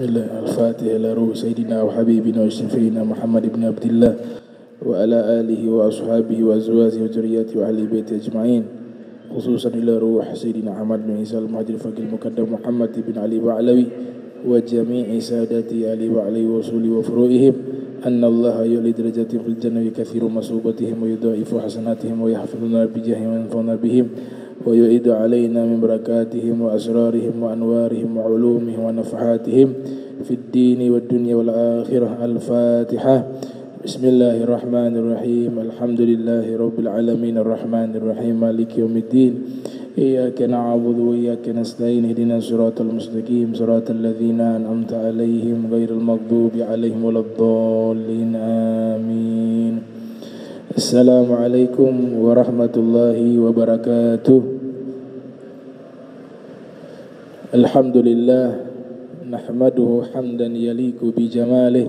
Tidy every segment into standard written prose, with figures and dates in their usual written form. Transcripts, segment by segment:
Bismillah. Al-Fatihah ila ruh Sayyidina wa Habibina wa Syafi'ina Muhammad ibn Abdillah wa ala alihi wa ashabihi wa azwajihi wa zurriyyati wa ahli baiti ajma'in, khususan ila ruh Sayyidina Ahmad bin Isa al-Muhajir Faqil Muqaddam Muhammad ibn Ali Ba'alawi wa jami'i sadati Ali Ba'alawi wa usuli wa furu'ihim anna Allah yu'li darajatin fil jannati kathiru masubatihim wa yudha'ifu hasanatihim wa yahfidhuna bijahihim wa yanfa'una bihim wa yu'idu alaina min barakatihim wa asrarihim wa anwarihim wa ulumihim wa nafahatihim fid dini wad dunya wal akhirah. Al-Fatihah. Bismillahirrahmanirrahim. Alhamdulillahi rabbil alamin arrahmanirrahim maliki yaumiddin. Iyyaka na'budu wa iyyaka nasta'in. Ihdinas siratal mustaqim siratal ladzina an'amta 'alaihim ghairil maghdubi 'alaihim waladdallin. Amin. Assalamualaikum warahmatullahi wabarakatuh. Alhamdulillah nahmaduhu hamdan yaliku bi jamalih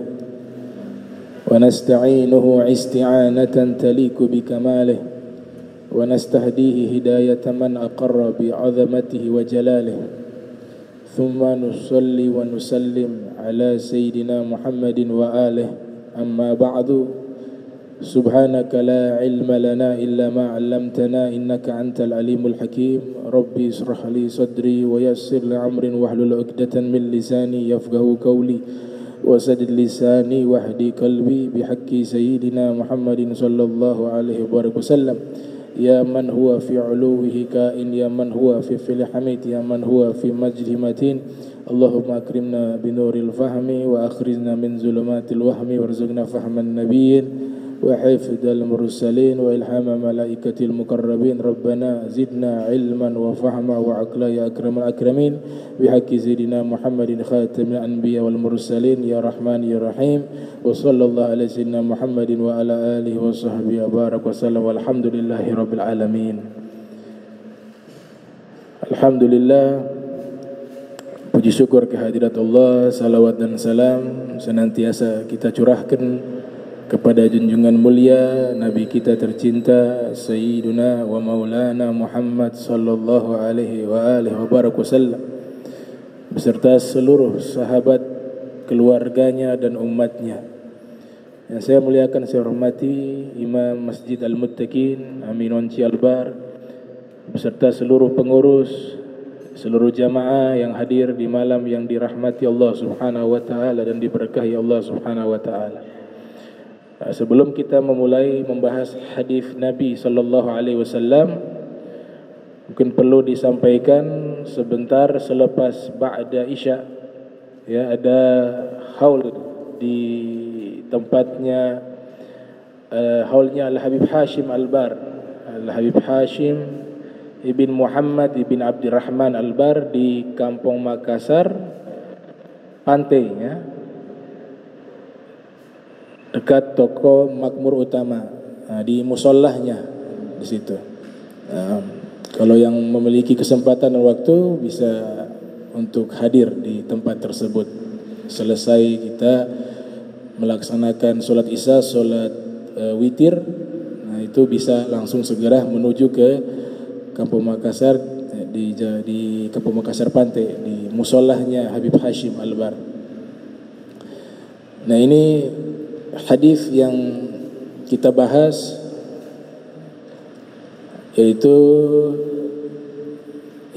wa nasta'inuhu isti'anatan taliku bi kamalih wa nastahdihi hidayatan man aqarra bi 'azamatihi wa jalalih. Thumma nusalli wa nusallim ala sayyidina Muhammadin wa alihi. Amma ba'du. Subhanaka la ilma lana illa ma 'allamtana innaka antal alimul hakim. Rabbi israh li sadri wa yassir li amrin wahlul 'uqdatan min lisani yafqahu qawli wasadid lisani wahdi qalbi bihaqqi sayyidina Muhammadin sallallahu alaihi wa sallam. Ya man huwa fi 'uluwihi kain, ya man huwa fi fil hamid, ya man huwa fi majdi matin. Allahumma akrimna binuril fahmi wa akhrijna min zulumatil wahmi warzuqna fahman nabiyyin wa hifdzal mursalin wa ilhama malaikatil muqarrabin. Rabbana zidna ilman wa fahma wa aqla ya akramal akramin bihaqqi sayyidina Muhammadin khatamil anbiya wal mursalin ya rahman ya rahim. Wa sallallahu ala sayyidina Muhammadin wa ala alihi wa sahbihi barak wa sallam walhamdulillahi rabbil alamin. Alhamdulillah, puji syukur kehadirat Allah, salawat dan salam senantiasa kita curahkan kepada junjungan mulia Nabi kita tercinta Sayyiduna wa Maulana Muhammad sallallahu alaihi wa alihi wa barak wasallam beserta seluruh sahabat, keluarganya dan umatnya. Yang saya muliakan, saya hormati Imam Masjid Al-Muttaqin Aminun Cialbar beserta seluruh pengurus, seluruh jamaah yang hadir di malam yang dirahmati Allah Subhanahu wa taala dan diberkahi Allah Subhanahu wa taala. Sebelum kita memulai membahas hadis Nabi sallallahu alaihi wasallam, mungkin perlu disampaikan sebentar selepas ba'da Isya, ya, ada haul di tempatnya, haulnya Al-Habib Hashim Al-Bar. Al-Habib Hashim ibn Muhammad ibn Abdurrahman Al-Bar di Kampung Makassar Pantai, ya, dekat toko Makmur Utama, di musallahnya di situ. Kalau yang memiliki kesempatan dan waktu bisa untuk hadir di tempat tersebut. Selesai kita melaksanakan sholat isya, sholat witir, nah itu bisa langsung segera menuju ke Kampung Makassar, di Kampung Makassar Pantai, di musallahnya Habib Hashim Al-Bar. Nah, ini hadis yang kita bahas yaitu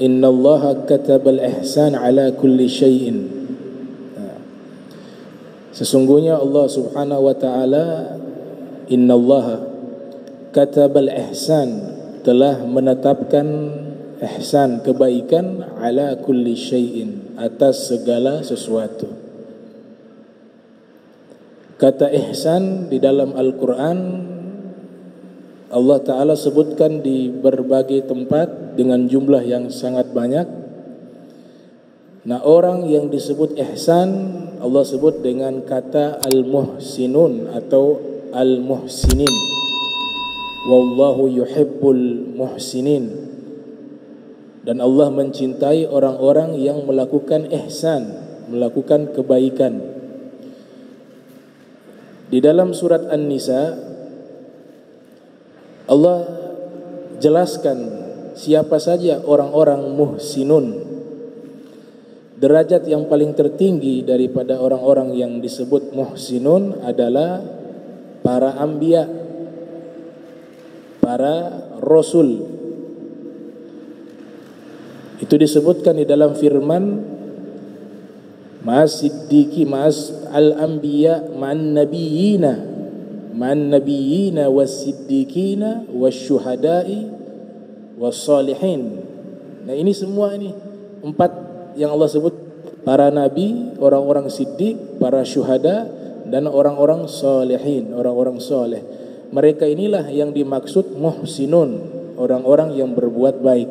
innallaha katabal ihsan ala kulli syai'in. Sesungguhnya Allah Subhanahu wa taala, innallaha katabal ihsan, telah menetapkan ihsan, kebaikan, ala kulli syai'in, atas segala sesuatu. Kata ihsan di dalam Al-Quran Allah Ta'ala sebutkan di berbagai tempat dengan jumlah yang sangat banyak. Nah, orang yang disebut ihsan Allah sebut dengan kata al-muhsinun atau al-muhsinin. Wallahu yuhibbul muhsinin. Dan Allah mencintai orang-orang yang melakukan ihsan, melakukan kebaikan. Di dalam surat An-Nisa Allah jelaskan siapa saja orang-orang muhsinun. derajat yang paling tertinggi daripada orang-orang yang disebut muhsinun adalah para anbiya, para rasul. Itu disebutkan di dalam firman ma'as siddiqi ma'as al-anbiya ma'an nabiyina was-siddiqina wasyuhada'i was-salihin. Nah, ini semua ini 4 yang Allah sebut, para nabi, orang-orang siddiq, para syuhada, dan orang-orang salihin, orang-orang soleh. Mereka inilah yang dimaksud muhsinun, orang-orang yang berbuat baik.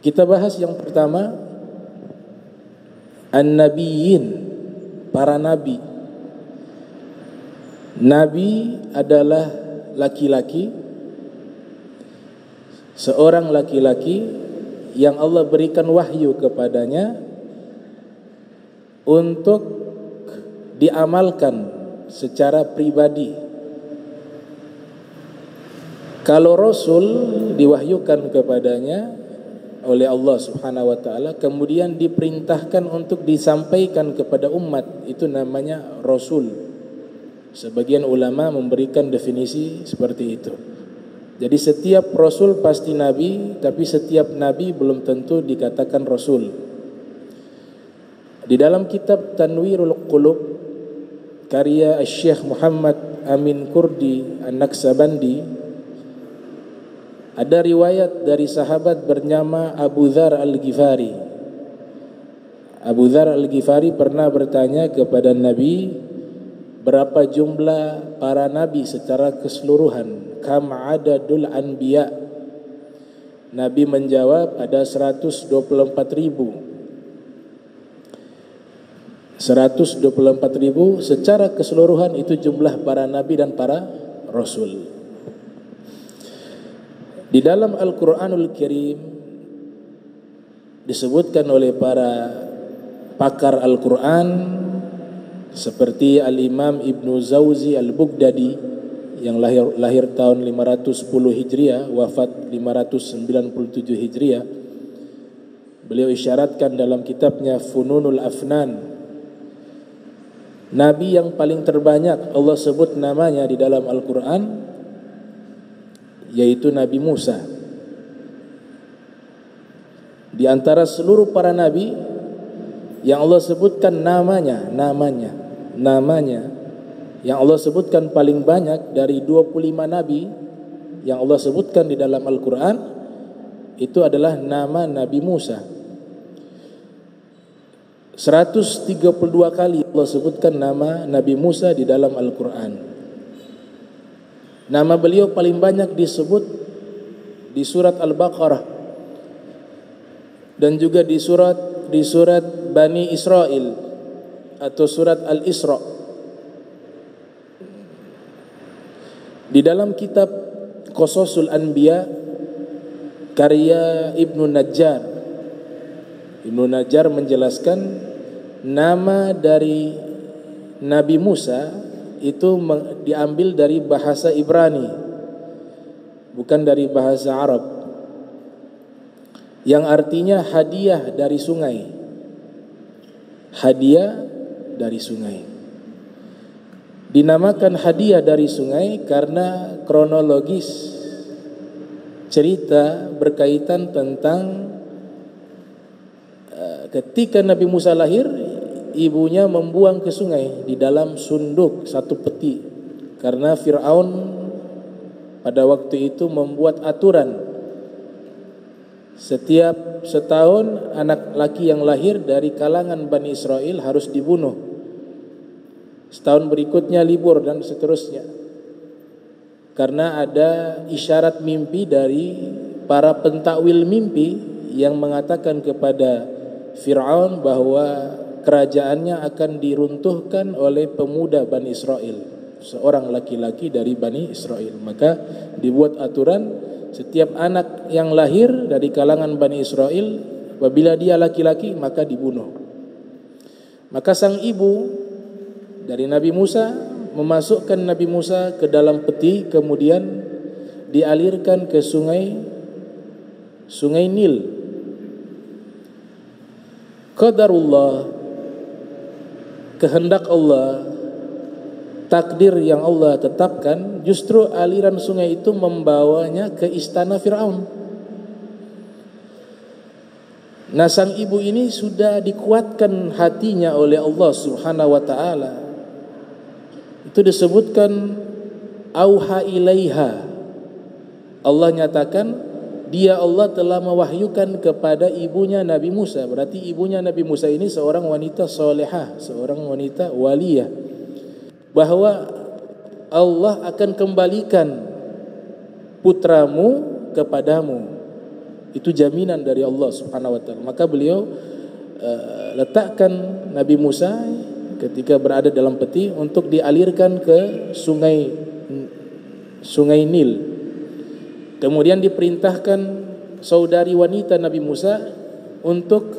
Kita bahas yang pertama, an-nabiyyin, para nabi. Nabi adalah laki-laki, seorang laki-laki yang Allah berikan wahyu kepadanya untuk diamalkan secara pribadi. Kalau Rasul diwahyukan kepadanya oleh Allah Subhanahu wa taala, kemudian diperintahkan untuk disampaikan kepada umat, itu namanya Rasul. Sebagian ulama memberikan definisi seperti itu. Jadi setiap Rasul pasti Nabi, tapi setiap Nabi belum tentu dikatakan Rasul. Di dalam kitab Tanwirul Qulub karya Syekh Muhammad Amin Kurdi An-Naksabandi, ada riwayat dari sahabat bernama Abu Dzar Al-Ghifari. Abu Dzar Al-Ghifari pernah bertanya kepada Nabi, berapa jumlah para nabi secara keseluruhan? Kam adadul anbiya? Nabi menjawab, ada 124.000. 124.000 secara keseluruhan, itu jumlah para nabi dan para rasul. Di dalam Al-Quranul Karim disebutkan oleh para pakar Al-Quran seperti Al-Imam Ibnu Zawzi Al-Bughdadi yang lahir tahun 510 Hijriah, wafat 597 Hijriah. Beliau isyaratkan dalam kitabnya Fununul Afnan, Nabi yang paling terbanyak Allah sebut namanya di dalam Al-Quran yaitu Nabi Musa. Di antara seluruh para nabi yang Allah sebutkan namanya yang Allah sebutkan paling banyak dari 25 nabi yang Allah sebutkan di dalam Al-Quran, itu adalah nama Nabi Musa. 132 kali Allah sebutkan nama Nabi Musa di dalam Al-Quran. Nama beliau paling banyak disebut di surat Al-Baqarah dan juga di surat Bani Israel atau surat Al-Isra. Di dalam kitab Qasasul Anbiya karya Ibnu Najjar menjelaskan nama dari Nabi Musa itu diambil dari bahasa Ibrani, bukan dari bahasa Arab, yang artinya hadiah dari sungai. Hadiah dari sungai. Dinamakan hadiah dari sungai karena kronologis cerita berkaitan tentang ketika Nabi Musa lahir, ibunya membuang ke sungai di dalam sunduk satu peti, karena Fir'aun pada waktu itu membuat aturan setiap setahun anak laki yang lahir dari kalangan Bani Israel harus dibunuh, setahun berikutnya libur dan seterusnya, karena ada isyarat mimpi dari para pentakwil mimpi yang mengatakan kepada Fir'aun bahwa kerajaannya akan diruntuhkan oleh pemuda Bani Israel, seorang laki-laki dari Bani Israel. Maka dibuat aturan setiap anak yang lahir dari kalangan Bani Israel, apabila dia laki-laki maka dibunuh. Maka sang ibu dari Nabi Musa memasukkan Nabi Musa ke dalam peti, kemudian dialirkan ke sungai Nil. qadarullah, kehendak Allah, takdir yang Allah tetapkan, justru aliran sungai itu membawanya ke istana Fir'aun. Nah, sang ibu ini sudah dikuatkan hatinya oleh Allah Subhanahu wa ta'ala. Itu disebutkan auha ilaiha. Allah nyatakan dia Allah telah mewahyukan kepada ibunya Nabi Musa. Berarti ibunya Nabi Musa ini seorang wanita solehah, seorang wanita waliyah, bahwa Allah akan kembalikan putramu kepadamu. Itu jaminan dari Allah Subhanahu wa ta'ala. Maka beliau letakkan Nabi Musa ketika berada dalam peti untuk dialirkan ke sungai Nil. Kemudian diperintahkan saudari wanita Nabi Musa untuk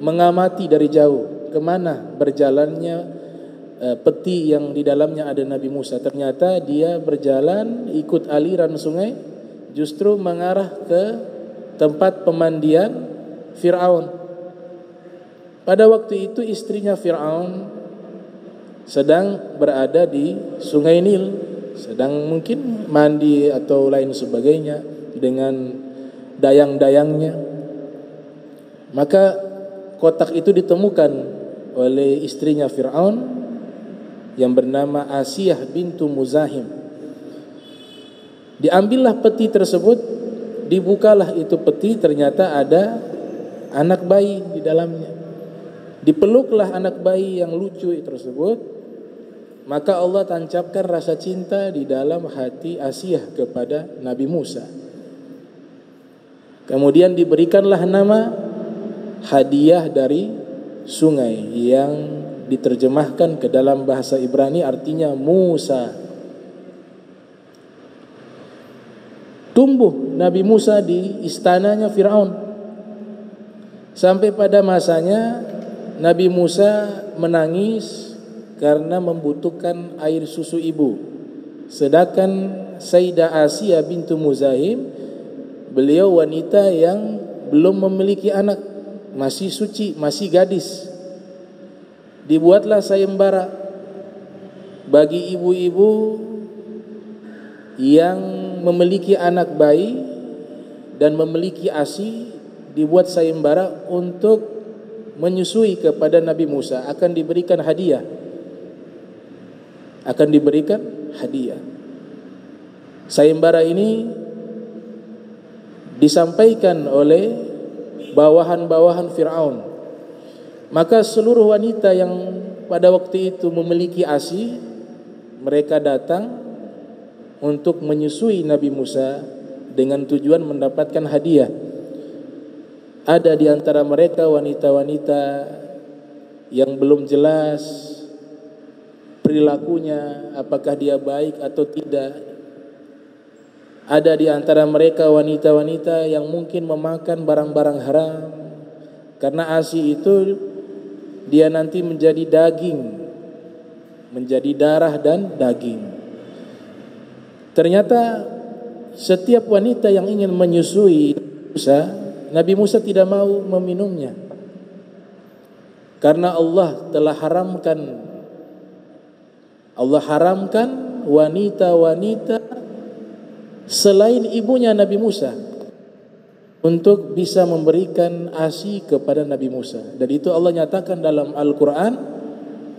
mengamati dari jauh kemana berjalannya peti yang di dalamnya ada Nabi Musa. Ternyata dia berjalan ikut aliran sungai, justru mengarah ke tempat pemandian Fir'aun. Pada waktu itu istrinya Fir'aun sedang berada di sungai Nil, sedang mungkin mandi atau lain sebagainya dengan dayang-dayangnya. Maka kotak itu ditemukan oleh istrinya Fir'aun yang bernama Asiyah bintu Muzahim. Diambillah peti tersebut, dibukalah itu peti, ternyata ada anak bayi di dalamnya. Dipeluklah anak bayi yang lucu tersebut, maka Allah tancapkan rasa cinta di dalam hati Asiyah kepada Nabi Musa. Kemudian diberikanlah nama hadiah dari sungai yang diterjemahkan ke dalam bahasa Ibrani artinya Musa. Tumbuh Nabi Musa di istananya Fir'aun. Sampai pada masanya Nabi Musa menangis karena membutuhkan air susu ibu. Sedangkan Sayyidah Asiyah bintu Muzahim, beliau wanita yang belum memiliki anak, masih suci, masih gadis. Dibuatlah sayembara bagi ibu-ibu yang memiliki anak bayi dan memiliki ASI, dibuat sayembara untuk menyusui kepada Nabi Musa, akan diberikan hadiah. Sayembara ini disampaikan oleh bawahan-bawahan Fir'aun. Maka seluruh wanita yang pada waktu itu memiliki ASI, mereka datang untuk menyusui Nabi Musa dengan tujuan mendapatkan hadiah. Ada di antara mereka wanita-wanita yang belum jelas perilakunya, apakah dia baik atau tidak. Ada di antara mereka wanita-wanita yang mungkin memakan barang-barang haram, karena ASI itu dia nanti menjadi daging, menjadi darah dan daging. Ternyata setiap wanita yang ingin menyusui Musa, Nabi Musa tidak mau meminumnya, karena Allah telah haramkan wanita-wanita selain ibunya Nabi Musa untuk bisa memberikan ASI kepada Nabi Musa. Dan itu Allah nyatakan dalam Al-Quran,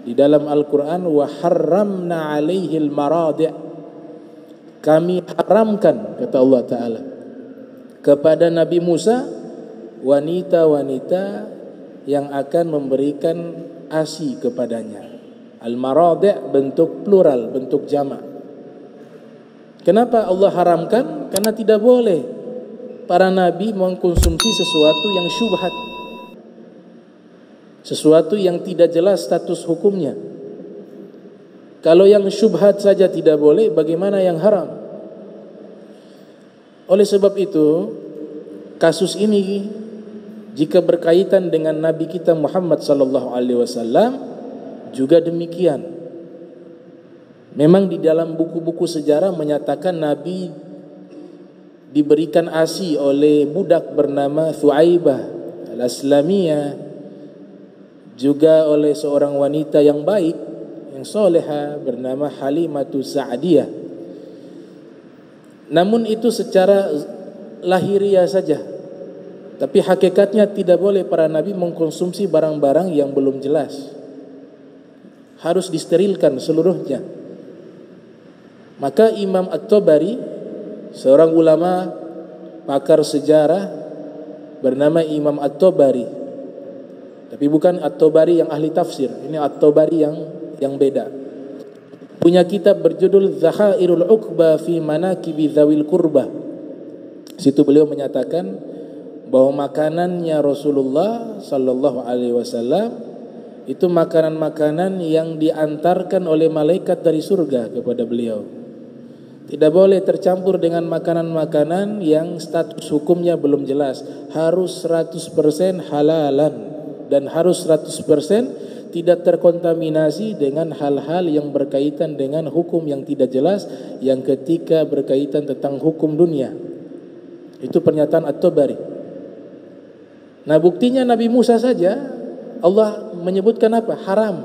di dalam Al-Quran, wa harramna alaihil maradi', kami haramkan, kata Allah Ta'ala, kepada Nabi Musa wanita-wanita yang akan memberikan ASI kepadanya. Al-maradi' bentuk plural, bentuk jamak. Kenapa Allah haramkan? Karena tidak boleh para nabi mengkonsumsi sesuatu yang syubhat, sesuatu yang tidak jelas status hukumnya. Kalau yang syubhat saja tidak boleh, bagaimana yang haram? Oleh sebab itu, kasus ini jika berkaitan dengan Nabi kita Muhammad sallallahu alaihi wasallam juga demikian. Memang di dalam buku-buku sejarah menyatakan Nabi diberikan ASI oleh budak bernama Thuaibah al-Aslamiyah juga oleh seorang wanita yang baik, yang soleha bernama Halimatus Sa'diyah. Namun itu secara lahiriah saja. Tapi hakikatnya tidak boleh para nabi mengkonsumsi barang-barang yang belum jelas. Harus disterilkan seluruhnya. Maka Imam At-Tabari, seorang ulama pakar sejarah bernama Imam At-Tabari, tapi bukan At-Tabari yang ahli tafsir, ini At-Tabari yang beda. Punya kitab berjudul Zakhairul Uqba fi Manaqibi Dzawil Qurba. Situ beliau menyatakan bahwa makanannya Rasulullah sallallahu alaihi wasallam itu makanan-makanan yang diantarkan oleh malaikat dari surga kepada beliau. Tidak boleh tercampur dengan makanan-makanan yang status hukumnya belum jelas. Harus 100% halalan. Dan harus 100% tidak terkontaminasi dengan hal-hal yang berkaitan dengan hukum yang tidak jelas, yang ketika berkaitan tentang hukum dunia. Itu pernyataan At-Tabari. Nah, buktinya Nabi Musa saja Allah menyebutkan apa? Haram.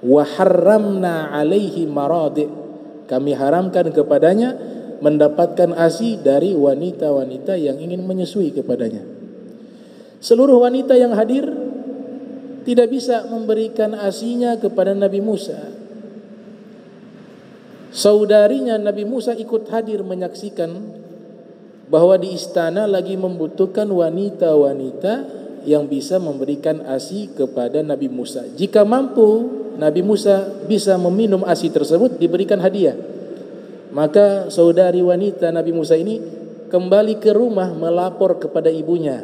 Wa harramna alaihi maradi'. Kami haramkan kepadanya mendapatkan ASI dari wanita-wanita yang ingin menyusui kepadanya. Seluruh wanita yang hadir tidak bisa memberikan ASI-nya kepada Nabi Musa. Saudarinya Nabi Musa ikut hadir menyaksikan bahwa di istana lagi membutuhkan wanita-wanita yang bisa memberikan ASI kepada Nabi Musa. Jika mampu, Nabi Musa bisa meminum ASI tersebut, diberikan hadiah. Maka saudari wanita Nabi Musa ini kembali ke rumah melapor kepada ibunya.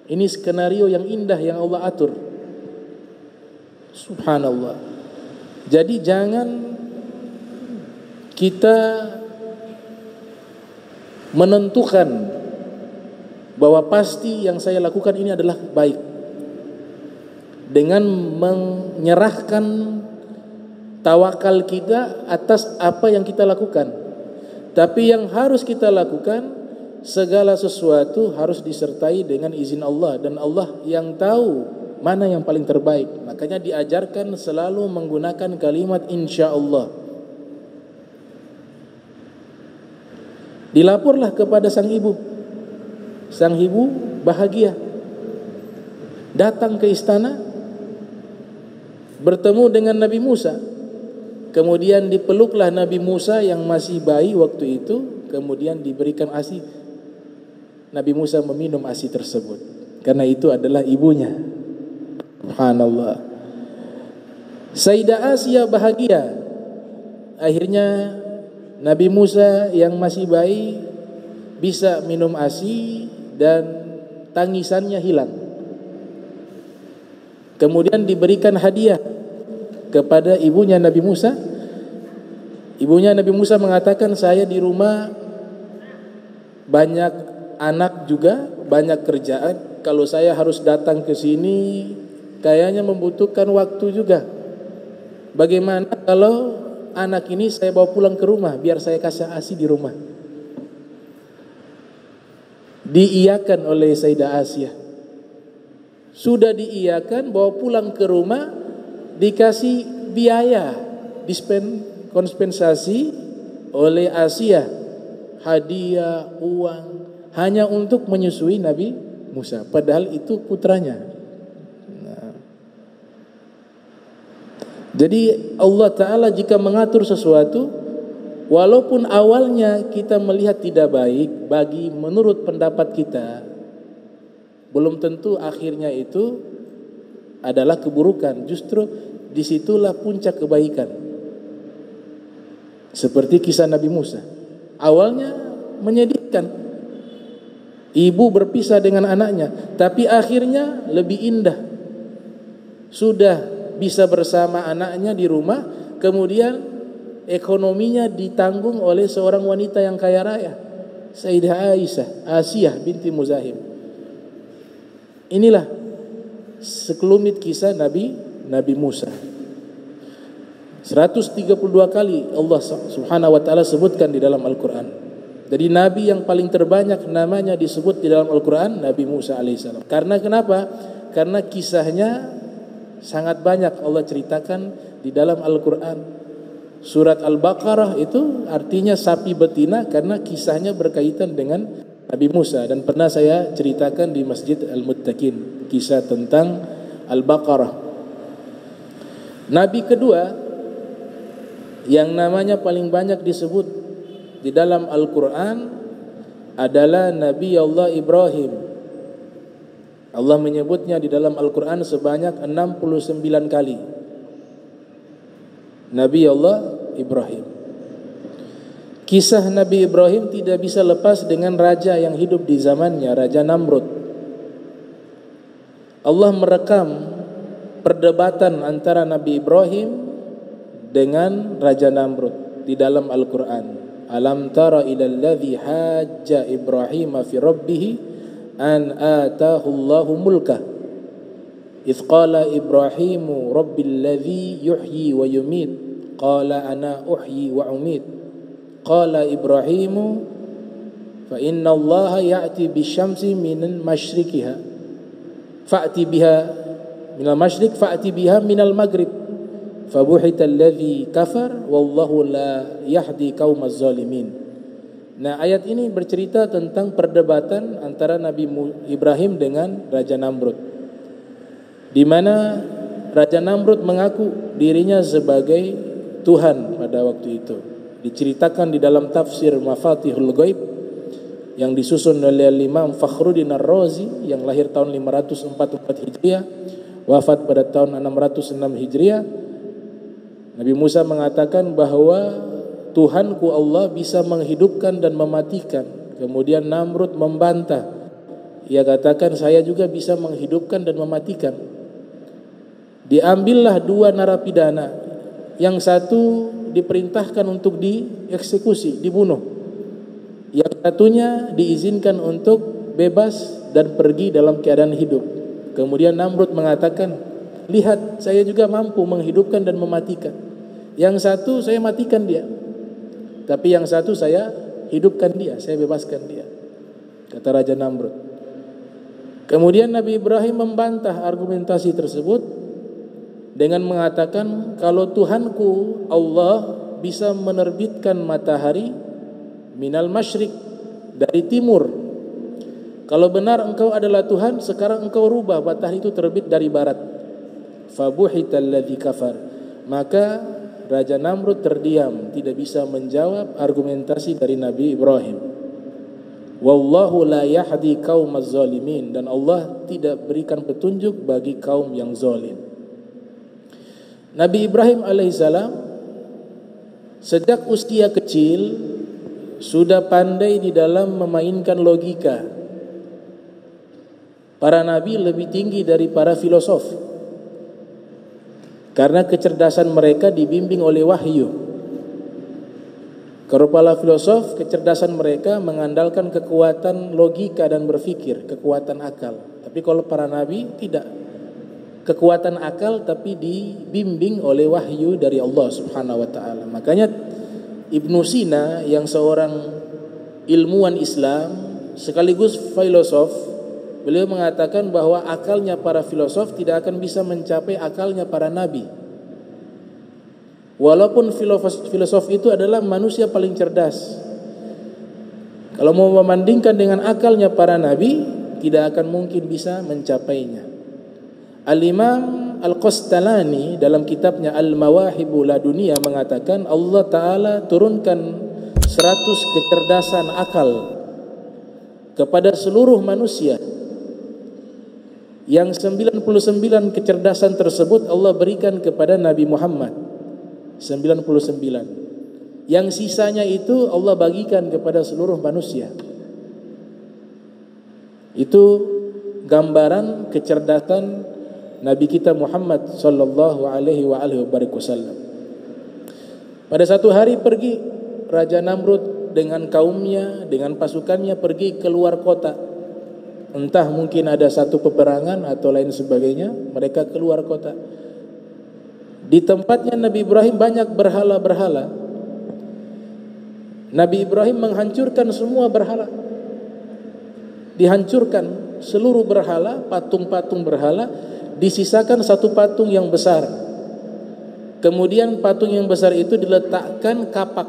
Ini skenario yang indah yang Allah atur. Subhanallah. Jadi jangan kita menentukan bahwa pasti yang saya lakukan ini adalah baik dengan menyerahkan tawakal kita atas apa yang kita lakukan. Tapi yang harus kita lakukan, segala sesuatu harus disertai dengan izin Allah, dan Allah yang tahu mana yang paling terbaik. Makanya diajarkan selalu menggunakan kalimat insyaallah. Dilaporlah kepada sang ibu. Sang ibu bahagia. Datang ke istana, bertemu dengan Nabi Musa. Kemudian dipeluklah Nabi Musa yang masih bayi waktu itu, kemudian diberikan ASI. Nabi Musa meminum ASI tersebut karena itu adalah ibunya. Subhanallah. Sayyidah Asia bahagia. Akhirnya Nabi Musa yang masih bayi bisa minum ASI dan tangisannya hilang. Kemudian diberikan hadiah kepada ibunya Nabi Musa. Ibunya Nabi Musa mengatakan, saya di rumah banyak anak juga, banyak kerjaan. Kalau saya harus datang ke sini kayaknya membutuhkan waktu juga. Bagaimana kalau anak ini saya bawa pulang ke rumah, biar saya kasih ASI di rumah. Diiyakan oleh Sayyidah Asia. Sudah diiyakan, bawa pulang ke rumah, dikasih biaya, kompensasi oleh Asia, hadiah, uang, hanya untuk menyusui Nabi Musa. Padahal itu putranya. Nah. Jadi Allah Ta'ala jika mengatur sesuatu, walaupun awalnya kita melihat tidak baik, bagi menurut pendapat kita, belum tentu akhirnya itu adalah keburukan. Justru disitulah puncak kebaikan. Seperti kisah Nabi Musa. Awalnya menyedihkan. Ibu berpisah dengan anaknya, tapi akhirnya lebih indah. Sudah bisa bersama anaknya di rumah, kemudian ekonominya ditanggung oleh seorang wanita yang kaya raya, Sayyidah Asiyah binti Muzahim. Inilah sekelumit kisah Nabi Musa. 132 kali Allah Subhanahu wa taala sebutkan di dalam Al-Qur'an. Jadi nabi yang paling terbanyak namanya disebut di dalam Al-Quran, Nabi Musa alaihissalam. Karena kenapa? karena kisahnya sangat banyak Allah ceritakan di dalam Al-Quran. Surat Al-Baqarah itu artinya sapi betina karena kisahnya berkaitan dengan Nabi Musa, dan pernah saya ceritakan di Masjid Al-Muttaqin kisah tentang Al-Baqarah. Nabi kedua yang namanya paling banyak disebut di dalam Al-Quran adalah Nabi Allah Ibrahim. Allah menyebutnya di dalam Al-Quran sebanyak 69 kali. Nabi Allah Ibrahim. Kisah Nabi Ibrahim tidak bisa lepas dengan raja yang hidup di zamannya, Raja Namrud. Allah merekam perdebatan antara Nabi Ibrahim dengan Raja Namrud di dalam Al-Quran. Alam tara ilal ladzi hajja Ibrahim fi rabbih an atahu Allahu mulka. Idz qala Ibrahimu rabbil ladzi yuhyi wa yumit. Qala ana uhyi wa umit. Qala Ibrahimu fa inna Allaha ya'ti bisyamsi minal masyriqiha fa'ti biha minal masyriq fa'ti biha minal maghrib fabuhita alladhi kafar wallahu la yahdi qaumaz zalimin. Nah, ayat ini bercerita tentang perdebatan antara Nabi Ibrahim dengan Raja Namrud, di mana Raja Namrud mengaku dirinya sebagai Tuhan pada waktu itu. Diceritakan di dalam tafsir Mafatihul Ghaib yang disusun oleh Imam Fakhruddin Ar-Razi yang lahir tahun 544 Hijriah, wafat pada tahun 606 Hijriah. Nabi Musa mengatakan bahwa Tuhanku Allah bisa menghidupkan dan mematikan. Kemudian Namrud membantah. Ia katakan saya juga bisa menghidupkan dan mematikan. Diambillah dua narapidana. Yang satu diperintahkan untuk dieksekusi, dibunuh. Yang satunya diizinkan untuk bebas dan pergi dalam keadaan hidup. Kemudian Namrud mengatakan, lihat saya juga mampu menghidupkan dan mematikan. Yang satu saya matikan dia, tapi yang satu saya hidupkan dia, saya bebaskan dia, kata Raja Namrud. Kemudian Nabi Ibrahim membantah argumentasi tersebut dengan mengatakan, kalau Tuhanku Allah bisa menerbitkan matahari minal masyriq, dari timur. Kalau benar engkau adalah Tuhan, sekarang engkau rubah matahari itu terbit dari barat. Fabuhital ladzi kafar. Maka Raja Namrud terdiam, tidak bisa menjawab argumentasi dari Nabi Ibrahim. Wallahu la yahdi qaumaz zalimin, dan Allah tidak berikan petunjuk bagi kaum yang zalim. Nabi Ibrahim alaihissalam sejak usia kecil sudah pandai di dalam memainkan logika. Para nabi lebih tinggi dari para filosof karena kecerdasan mereka dibimbing oleh wahyu. Kalau para filosof, kecerdasan mereka mengandalkan kekuatan logika dan berpikir, kekuatan akal. Tapi kalau para nabi tidak, kekuatan akal tapi dibimbing oleh wahyu dari Allah Subhanahu wa taala. Makanya Ibnu Sina yang seorang ilmuwan Islam sekaligus filosof, beliau mengatakan bahwa akalnya para filosof tidak akan bisa mencapai akalnya para nabi. Walaupun filosof itu adalah manusia paling cerdas, kalau mau membandingkan dengan akalnya para nabi, tidak akan mungkin bisa mencapainya. Al-Imam Al-Qastalani dalam kitabnya Al-Mawahibu Ladunia mengatakan Allah Ta'ala turunkan 100 kecerdasan akal kepada seluruh manusia. Yang 99 kecerdasan tersebut Allah berikan kepada Nabi Muhammad, 99. Yang sisanya itu Allah bagikan kepada seluruh manusia. Itu gambaran kecerdasan Nabi kita Muhammad sallallahu alaihi wasallam. Pada satu hari pergi Raja Namrud dengan kaumnya, dengan pasukannya pergi keluar kota. Entah mungkin ada satu peperangan atau lain sebagainya, mereka keluar kota. Di tempatnya Nabi Ibrahim banyak berhala-berhala. Nabi Ibrahim menghancurkan semua berhala. Dihancurkan. seluruh berhala, patung-patung berhala, disisakan satu patung yang besar. Kemudian patung yang besar itu diletakkan kapak.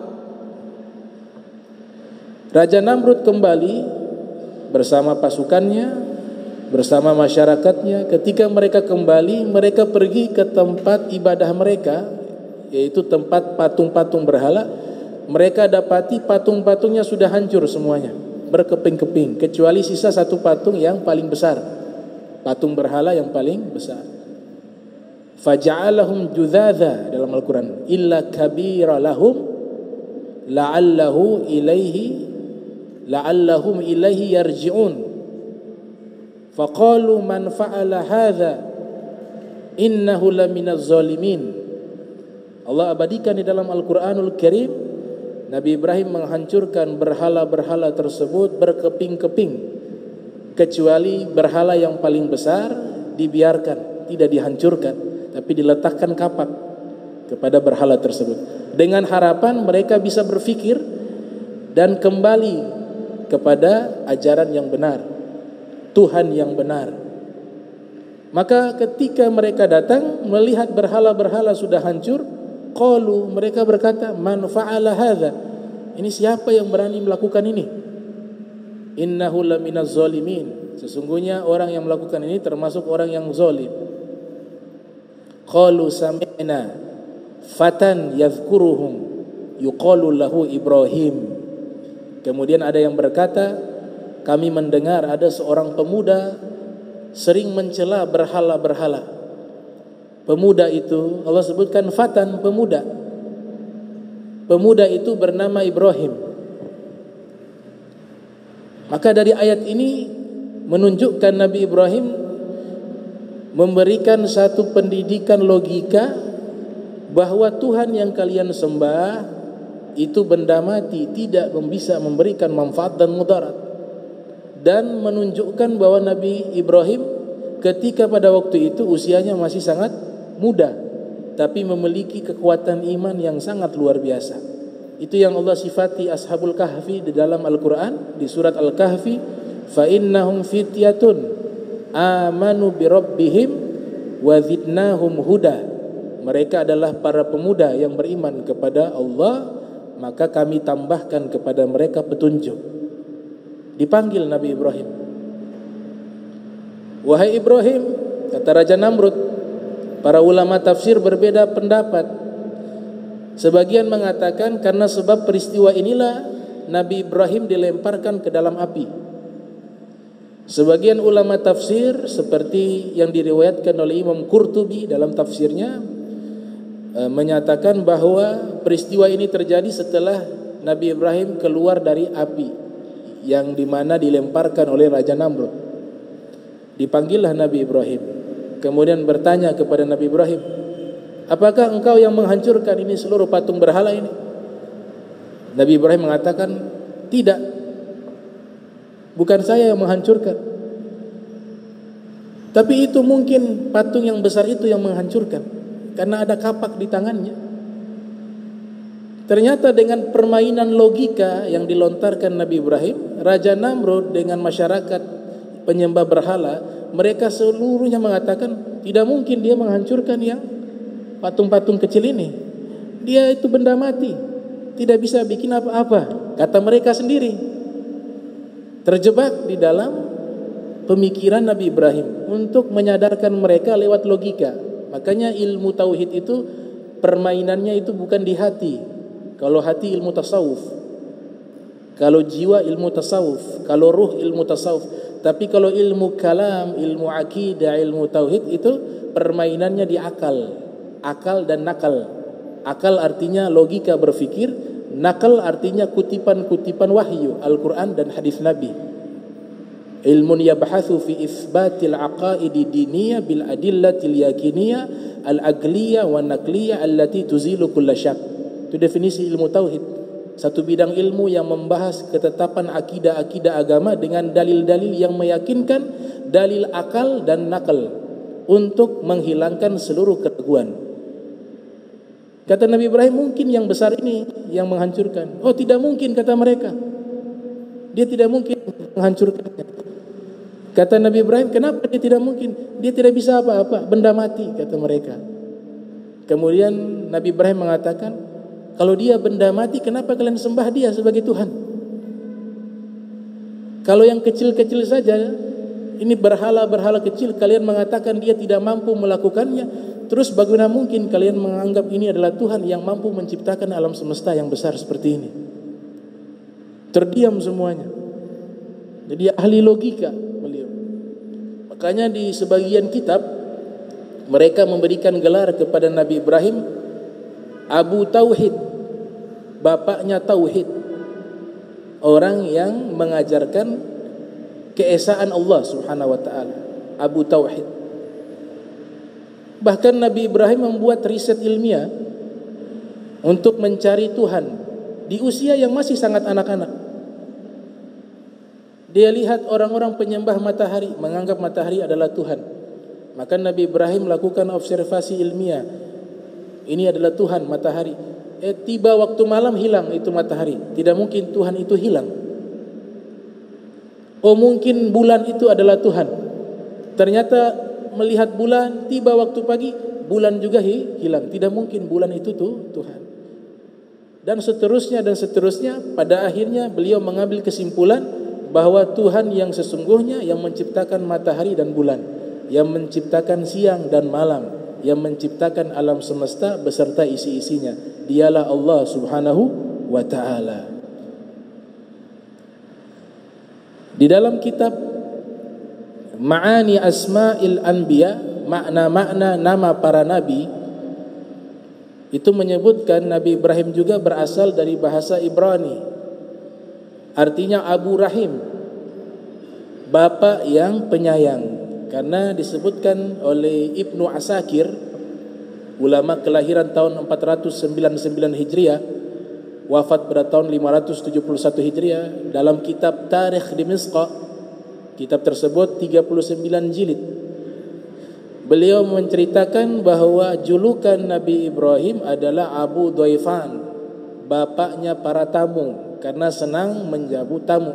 Raja Namrud kembali bersama pasukannya, bersama masyarakatnya. Ketika mereka kembali, mereka pergi ke tempat ibadah mereka, yaitu tempat patung-patung berhala. Mereka dapati patung-patungnya sudah hancur semuanya, berkeping-keping, kecuali sisa satu patung yang paling besar, patung berhala yang paling besar. Faja'alahum judzaza dalam Al-Quran, illa kabira lahum la'allahum ilaihi yarji'un. Faqalu man fa'ala hadza innahu laminaz zalimin. Allah abadikan di dalam Al-Quranul Karim, Nabi Ibrahim menghancurkan berhala-berhala tersebut berkeping-keping, kecuali berhala yang paling besar dibiarkan, tidak dihancurkan, tapi diletakkan kapak kepada berhala tersebut, dengan harapan mereka bisa berfikir dan kembali kepada ajaran yang benar, Tuhan yang benar. Maka ketika mereka datang melihat berhala-berhala sudah hancur, qalu, mereka berkata, man fa'ala hadza, ini siapa yang berani melakukan ini? Innahu laminaz zalimin, sesungguhnya orang yang melakukan ini termasuk orang yang zalim. Qalu sami'na fatan yadhkuruhum yuqalu lahu Ibrahim. Kemudian ada yang berkata, kami mendengar ada seorang pemuda sering mencela berhala-berhala. Pemuda itu Allah sebutkan fatan, pemuda. Pemuda itu bernama Ibrahim. Maka dari ayat ini menunjukkan Nabi Ibrahim memberikan satu pendidikan logika bahwa Tuhan yang kalian sembah itu benda mati, tidak bisa memberikan manfaat dan mudarat. Dan menunjukkan bahwa Nabi Ibrahim ketika pada waktu itu usianya masih sangat muda, tapi memiliki kekuatan iman yang sangat luar biasa. Itu yang Allah sifati Ashabul Kahfi di dalam Al-Quran, di surat Al-Kahfi, fa innahum fityatun amanu bi rabbihim wa zidnahum huda. Mereka adalah para pemuda yang beriman kepada Allah, maka kami tambahkan kepada mereka petunjuk. Dipanggil Nabi Ibrahim, wahai Ibrahim, kata Raja Namrud. Para ulama tafsir berbeda pendapat. Sebagian mengatakan karena sebab peristiwa inilah Nabi Ibrahim dilemparkan ke dalam api. Sebagian ulama tafsir seperti yang diriwayatkan oleh Imam Qurtubi dalam tafsirnya menyatakan bahwa peristiwa ini terjadi setelah Nabi Ibrahim keluar dari api yang dimana dilemparkan oleh Raja Namrud. Dipanggillah Nabi Ibrahim, kemudian bertanya kepada Nabi Ibrahim, apakah engkau yang menghancurkan ini seluruh patung berhala ini? Nabi Ibrahim mengatakan, tidak, bukan saya yang menghancurkan, tapi itu mungkin patung yang besar itu yang menghancurkan, karena ada kapak di tangannya. Ternyata dengan permainan logika yang dilontarkan Nabi Ibrahim, Raja Namrud dengan masyarakat penyembah berhala, mereka seluruhnya mengatakan tidak mungkin dia menghancurkan yang patung-patung kecil ini. Dia itu benda mati, tidak bisa bikin apa-apa, kata mereka sendiri. Terjebak di dalam pemikiran Nabi Ibrahim untuk menyadarkan mereka lewat logika. Makanya ilmu tauhid itu permainannya itu bukan di hati. Kalau hati ilmu tasawuf, kalau jiwa ilmu tasawuf, kalau ruh ilmu tasawuf. Tapi kalau ilmu kalam, ilmu akidah, ilmu tauhid itu permainannya di akal. Akal dan nakal. Akal artinya logika berfikir, nakal artinya kutipan-kutipan wahyu Al-Quran dan hadis Nabi. Ilmun yabhathu fi isbatil aqaidi diniyah bil adillatil yakiniyah al-agliyah wa nakliyah allati tuzilu kulla syak. Itu definisi ilmu tauhid. Satu bidang ilmu yang membahas ketetapan akidah-akidah agama dengan dalil-dalil yang meyakinkan, dalil akal dan nakal untuk menghilangkan seluruh keraguan. Kata Nabi Ibrahim, mungkin yang besar ini yang menghancurkan. Oh, tidak mungkin, kata mereka. Dia tidak mungkin menghancurkannya. Kata Nabi Ibrahim, kenapa dia tidak mungkin? Dia tidak bisa apa-apa, benda mati, kata mereka. Kemudian Nabi Ibrahim mengatakan, kalau dia benda mati, kenapa kalian sembah dia sebagai Tuhan? Kalau yang kecil-kecil saja, ini berhala-berhala kecil, kalian mengatakan dia tidak mampu melakukannya, terus bagaimana mungkin kalian menganggap ini adalah Tuhan yang mampu menciptakan alam semesta yang besar seperti ini? Terdiam semuanya. Jadi ahli logika beliau. Makanya di sebagian kitab mereka memberikan gelar kepada Nabi Ibrahim Abu Tauhid, bapaknya Tauhid, orang yang mengajarkan keesaan Allah Subhanahu wa taala, Abu Tauhid. Bahkan Nabi Ibrahim membuat riset ilmiah untuk mencari Tuhan di usia yang masih sangat anak-anak. Dia lihat orang-orang penyembah matahari, menganggap matahari adalah Tuhan. Maka Nabi Ibrahim melakukan observasi ilmiah. Ini adalah Tuhan matahari. Tiba waktu malam hilang itu matahari. Tidak mungkin Tuhan itu hilang. Oh mungkin bulan itu adalah Tuhan. Ternyata melihat bulan, tiba waktu pagi, bulan juga hilang. Tidak mungkin bulan itu Tuhan. Dan seterusnya dan seterusnya. Pada akhirnya beliau mengambil kesimpulan bahwa Tuhan yang sesungguhnya yang menciptakan matahari dan bulan, yang menciptakan siang dan malam, yang menciptakan alam semesta beserta isi-isinya, dialah Allah Subhanahu wa ta'ala. Di dalam kitab Ma'ani Asma'il Anbiya, makna-makna nama para nabi, itu menyebutkan Nabi Ibrahim juga berasal dari bahasa Ibrani, artinya Abu Rahim, bapak yang penyayang. Karena disebutkan oleh Ibnu Asakir, ulama kelahiran tahun 499 Hijriah, wafat pada tahun 571 Hijriah, dalam kitab Tarikh Dimishq, kitab tersebut 39 jilid, beliau menceritakan bahwa julukan Nabi Ibrahim adalah Abu Dhaifan, bapaknya para tamu, karena senang menjamu tamu,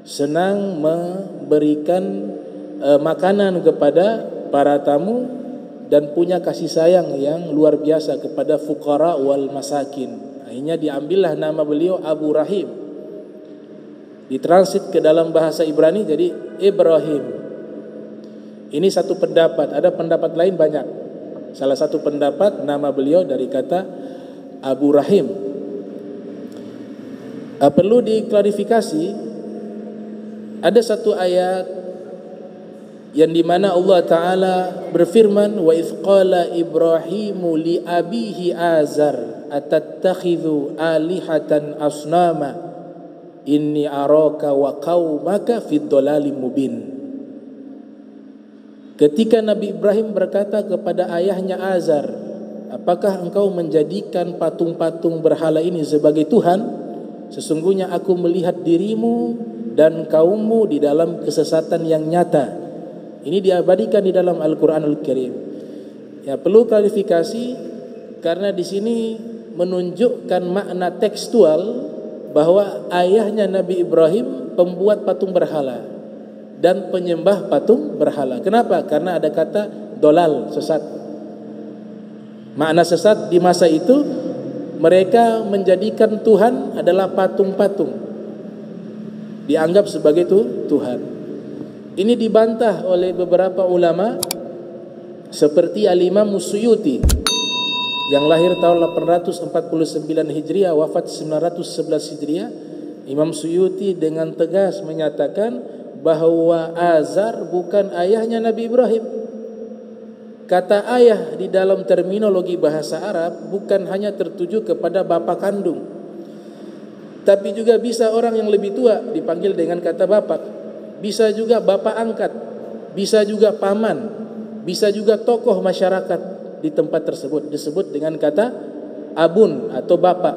senang memberikan makanan kepada para tamu, dan punya kasih sayang yang luar biasa kepada fuqara wal masakin. Akhirnya diambillah nama beliau Abu Rahim, ditransit ke dalam bahasa Ibrani jadi Ibrahim. Ini satu pendapat, ada pendapat lain banyak. Salah satu pendapat nama beliau dari kata Abu Rahim. Perlu diklarifikasi, ada satu ayat yang dimana Allah Ta'ala berfirman, wa idh qala Ibrahimu li abihi azar atattakhidhu alihatan asnama inni araka wa qaumaka fid dhalalim mubin. Ketika Nabi Ibrahim berkata kepada ayahnya Azar, apakah engkau menjadikan patung-patung berhala ini sebagai Tuhan? Sesungguhnya aku melihat dirimu dan kaummu di dalam kesesatan yang nyata. Ini diabadikan di dalam Al-Quranul Karim. Ya, perlu klarifikasi karena di sini menunjukkan makna tekstual bahwa ayahnya Nabi Ibrahim pembuat patung berhala dan penyembah patung berhala. Kenapa? Karena ada kata dolal, sesat. Makna sesat di masa itu, mereka menjadikan Tuhan adalah patung-patung, dianggap sebagai Tuhan. Ini dibantah oleh beberapa ulama seperti Al-Imam Suyuti yang lahir tahun 849 Hijriah, wafat 911 Hijriah. Imam Suyuti dengan tegas menyatakan bahwa Azar bukan ayahnya Nabi Ibrahim. Kata ayah di dalam terminologi bahasa Arab bukan hanya tertuju kepada bapa kandung, tapi juga bisa orang yang lebih tua dipanggil dengan kata bapak, bisa juga bapak angkat, bisa juga paman, bisa juga tokoh masyarakat di tempat tersebut disebut dengan kata abun atau bapak.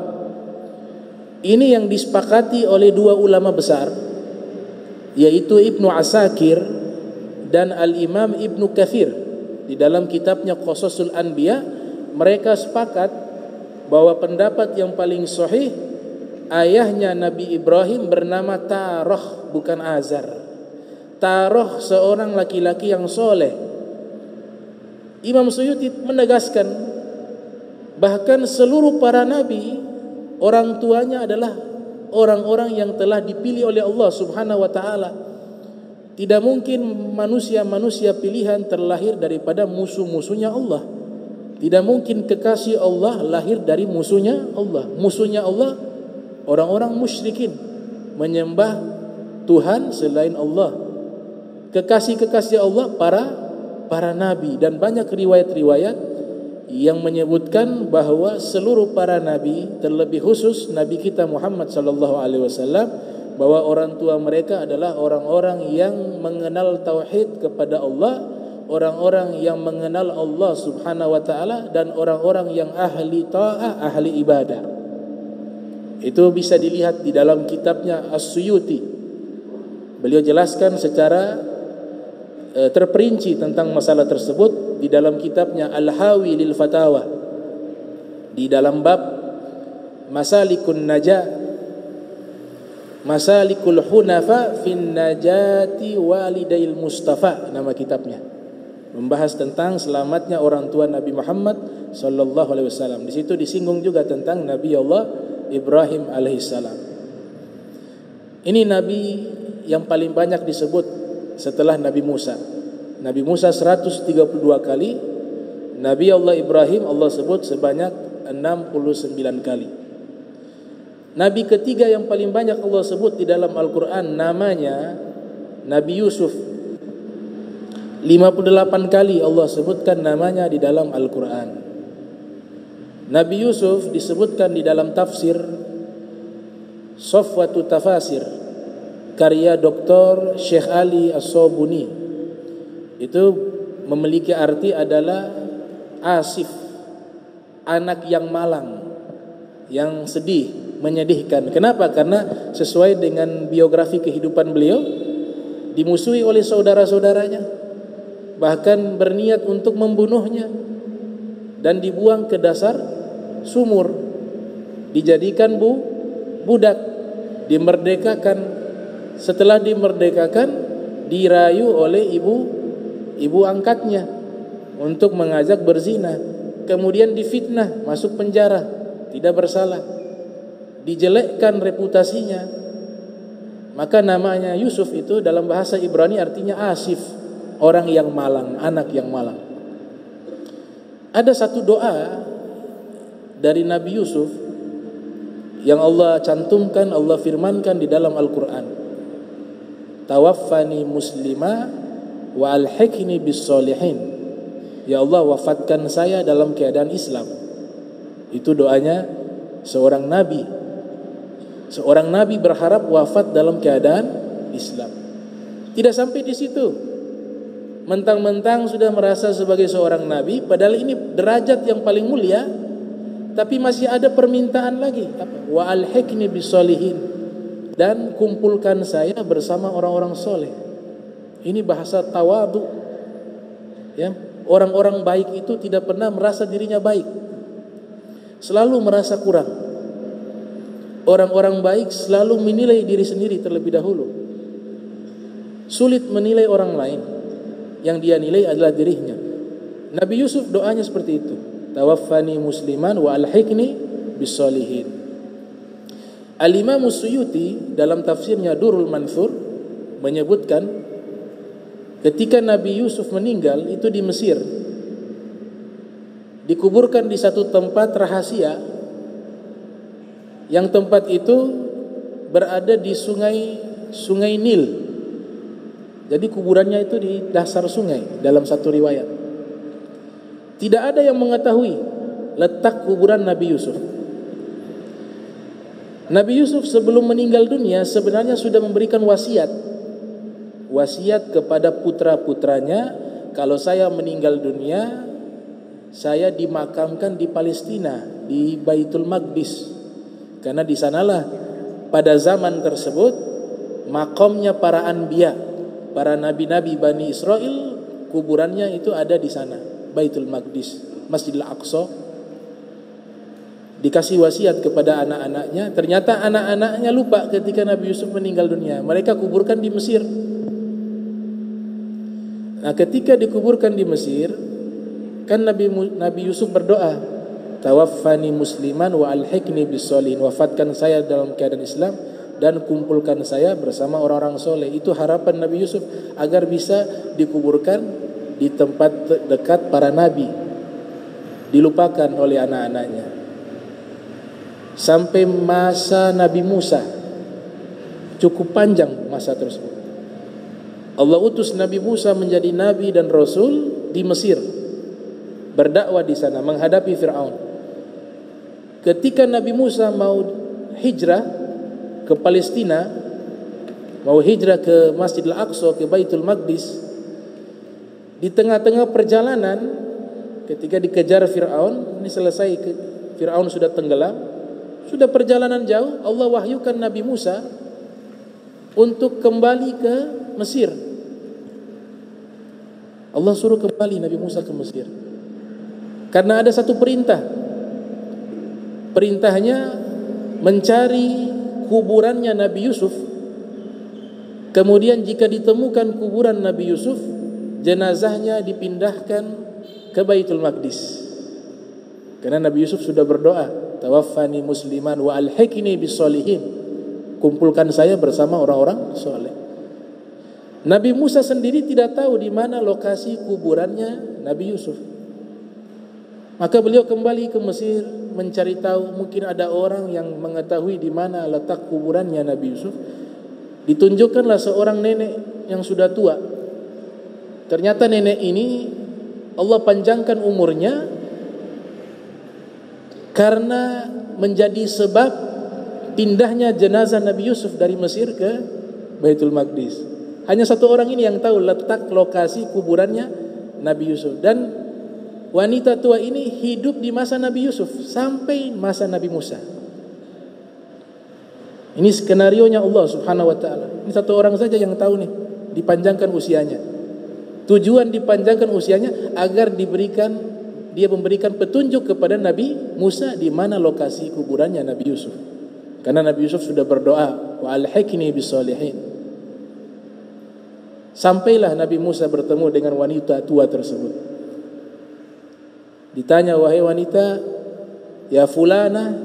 Ini yang disepakati oleh dua ulama besar, yaitu Ibnu Asakir dan Al-Imam Ibnu Katsir. Di dalam kitabnya Qasasul Anbiya, mereka sepakat bahwa pendapat yang paling sahih, ayahnya Nabi Ibrahim bernama Tarah bukan Azar. taruh seorang laki-laki yang soleh. Imam Suyuti menegaskan, bahkan seluruh para nabi, orang tuanya adalah orang-orang yang telah dipilih oleh Allah Subhanahu wa ta'ala. Tidak mungkin manusia-manusia pilihan terlahir daripada musuh-musuhnya Allah. Tidak mungkin kekasih Allah lahir dari musuhnya Allah. Musuhnya Allah orang-orang musyrikin, menyembah Tuhan selain Allah. Kekasih-kekasih Allah para nabi, dan banyak riwayat-riwayat yang menyebutkan bahwa seluruh para nabi, terlebih khusus Nabi kita Muhammad sallallahu alaihi wasallam, bahwa orang tua mereka adalah orang-orang yang mengenal tauhid kepada Allah, orang-orang yang mengenal Allah Subhanahu wa taala, dan orang-orang yang ahli ta'ah, ahli ibadah. Itu bisa dilihat di dalam kitabnya As-Suyuti. Beliau jelaskan secara terperinci tentang masalah tersebut di dalam kitabnya Al-Hawi lil Fatawa, di dalam bab Masalikun Najah, Masalikul Hunafa fin Najati Walidail Mustafa, nama kitabnya, membahas tentang selamatnya orang tua Nabi Muhammad sallallahu alaihi wasallam. Di situ disinggung juga tentang Nabi Allah Ibrahim alaihissalam. Ini nabi yang paling banyak disebut setelah Nabi Musa. Nabi Musa 132 kali, Nabi Allah Ibrahim Allah sebut sebanyak 69 kali. Nabi ketiga yang paling banyak Allah sebut di dalam Al-Quran namanya Nabi Yusuf. 58 kali Allah sebutkan namanya di dalam Al-Quran. Nabi Yusuf disebutkan di dalam tafsir Safwatu Tafasir karya Dr. Syekh Ali As-Sobuni. Itu memiliki arti adalah asif, anak yang malang, yang sedih, menyedihkan. Kenapa? Karena sesuai dengan biografi kehidupan beliau, dimusuhi oleh saudara-saudaranya, bahkan berniat untuk membunuhnya, dan dibuang ke dasar sumur, dijadikan budak, dimerdekakan. Setelah dimerdekakan, dirayu oleh ibu angkatnya untuk mengajak berzina, kemudian difitnah, masuk penjara, tidak bersalah, dijelekkan reputasinya. Maka namanya Yusuf itu dalam bahasa Ibrani artinya asif, orang yang malang, anak yang malang. Ada satu doa dari Nabi Yusuf yang Allah cantumkan, Allah firmankan di dalam Al-Quran. Tawaffani muslima wa alhiqni bis solihin. Ya Allah, wafatkan saya dalam keadaan Islam. Itu doanya seorang nabi. Seorang nabi berharap wafat dalam keadaan Islam. Tidak sampai di situ, mentang-mentang sudah merasa sebagai seorang nabi, padahal ini derajat yang paling mulia, tapi masih ada permintaan lagi. Wa alhiqni bis solihin, dan kumpulkan saya bersama orang-orang soleh. Ini bahasa tawadu, ya. Orang-orang baik itu tidak pernah merasa dirinya baik, selalu merasa kurang. Orang-orang baik selalu menilai diri sendiri terlebih dahulu. Sulit menilai orang lain, yang dia nilai adalah dirinya. Nabi Yusuf doanya seperti itu. Tawaffani musliman wa alhiqni bisolihin. Al-Imam Suyuti dalam tafsirnya Durrul Mansur menyebutkan ketika Nabi Yusuf meninggal itu di Mesir, dikuburkan di satu tempat rahasia, yang tempat itu berada di sungai Nil. Jadi kuburannya itu di dasar sungai dalam satu riwayat. Tidak ada yang mengetahui letak kuburan Nabi Yusuf. Nabi Yusuf sebelum meninggal dunia sebenarnya sudah memberikan wasiat kepada putra-putranya, kalau saya meninggal dunia, saya dimakamkan di Palestina, di Baitul Maqdis, karena di sanalah pada zaman tersebut makamnya para anbiya, para nabi-nabi Bani Israel, kuburannya itu ada di sana, Baitul Maqdis, Masjidil Aqsa. Dikasih wasiat kepada anak-anaknya. Ternyata anak-anaknya lupa ketika Nabi Yusuf meninggal dunia. Mereka kuburkan di Mesir. Nah, ketika dikuburkan di Mesir, kan Nabi Yusuf berdoa, tawaffani musliman wa alhiqni bis-sholihin, wafatkan saya dalam keadaan Islam dan kumpulkan saya bersama orang-orang soleh. Itu harapan Nabi Yusuf agar bisa dikuburkan di tempat dekat para nabi, dilupakan oleh anak-anaknya. Sampai masa Nabi Musa, cukup panjang masa tersebut. Allah utus Nabi Musa menjadi nabi dan rasul di Mesir, berdakwah di sana menghadapi Fir'aun. Ketika Nabi Musa mau hijrah ke Palestina, mau hijrah ke Masjidil Aqsa, ke Baitul Maqdis, di tengah-tengah perjalanan ketika dikejar Fir'aun, ini selesai, Fir'aun sudah tenggelam, sudah perjalanan jauh, Allah wahyukan Nabi Musa untuk kembali ke Mesir. Allah suruh kembali Nabi Musa ke Mesir karena ada satu perintah. Perintahnya mencari kuburannya Nabi Yusuf. Kemudian jika ditemukan kuburan Nabi Yusuf, jenazahnya dipindahkan ke Baitul Maqdis. Karena Nabi Yusuf sudah berdoa, tawaffani musliman wa alhiqni bis-sholihin, kumpulkan saya bersama orang-orang soleh. Nabi Musa sendiri tidak tahu di mana lokasi kuburannya Nabi Yusuf. Maka beliau kembali ke Mesir mencari tahu, mungkin ada orang yang mengetahui di mana letak kuburannya Nabi Yusuf. Ditunjukkanlah seorang nenek yang sudah tua. Ternyata nenek ini Allah panjangkan umurnya karena menjadi sebab pindahnya jenazah Nabi Yusuf dari Mesir ke Baitul Maqdis. Hanya satu orang ini yang tahu letak lokasi kuburannya Nabi Yusuf. Dan wanita tua ini hidup di masa Nabi Yusuf sampai masa Nabi Musa. Ini skenarionya Allah Subhanahu wa taala. Ini satu orang saja yang tahu nih, dipanjangkan usianya. Tujuan dipanjangkan usianya agar dia memberikan petunjuk kepada Nabi Musa di mana lokasi kuburannya Nabi Yusuf. Karena Nabi Yusuf sudah berdoa, wa alhiqni bis-sholihin. Sampailah Nabi Musa bertemu dengan wanita tua tersebut. Ditanya, wahai wanita, ya fulana,